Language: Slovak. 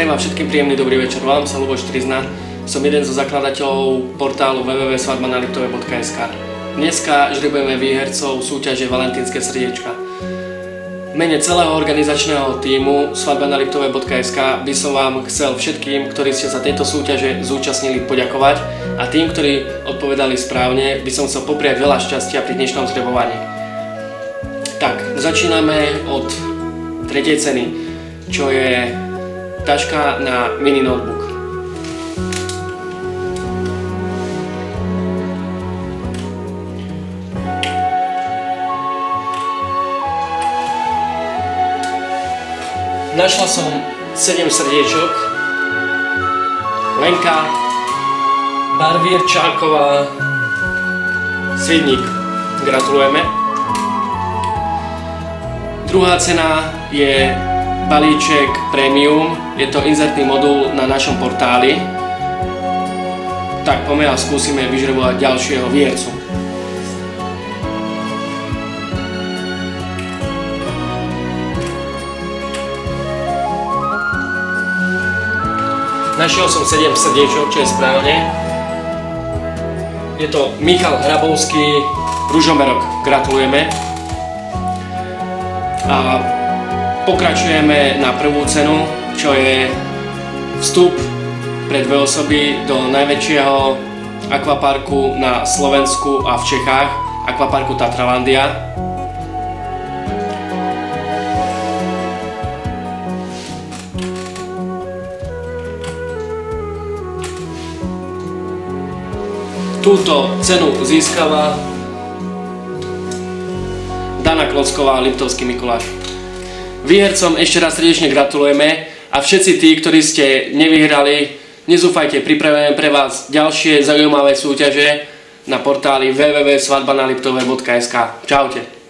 Prajem vám všetkým príjemný dobrý večer. Volám sa Ľuboš Trizna, som jeden zo zakladateľov portálu www.svadbanaliptove.sk. Dneska žrebujeme výhercov súťaže Valentínske srdiečka. V mene celého organizačného tímu svadbanaliptove.sk by som vám chcel všetkým, ktorí ste sa tejto súťaže zúčastnili, poďakovať, a tým, ktorí odpovedali správne, by som chcel popriať veľa šťastia pri dnešnom žrebovaní. Tak, začíname od tretej ceny, čo je taška na mini notebook. Našla som 7 srdiečok. Lenka Barvierčáková, Svidník. Gratulujeme. Druhá cena je balíček Premium, je to inzertný modul na našom portáli. Tak poďme a skúsime vyžrebovať ďalšieho výhercu. Našiel som 7 srdiečok, čo je správne. Je to Michal Hrabovský, Ružomberok. Gratulujeme. A pokračujeme na prvú cenu, čo je vstup pre 2 osoby do najväčšieho akvaparku na Slovensku a v Čechách, akvaparku Tatralandia. Túto cenu získava Dana Klocková, Liptovský Mikuláš. Výhercom ešte raz srdečne gratulujeme a všetci tí, ktorí ste nevyhrali, nezúfajte, pripravujeme pre vás ďalšie zaujímavé súťaže na portáli www.svadbanaliptove.sk. Čaute.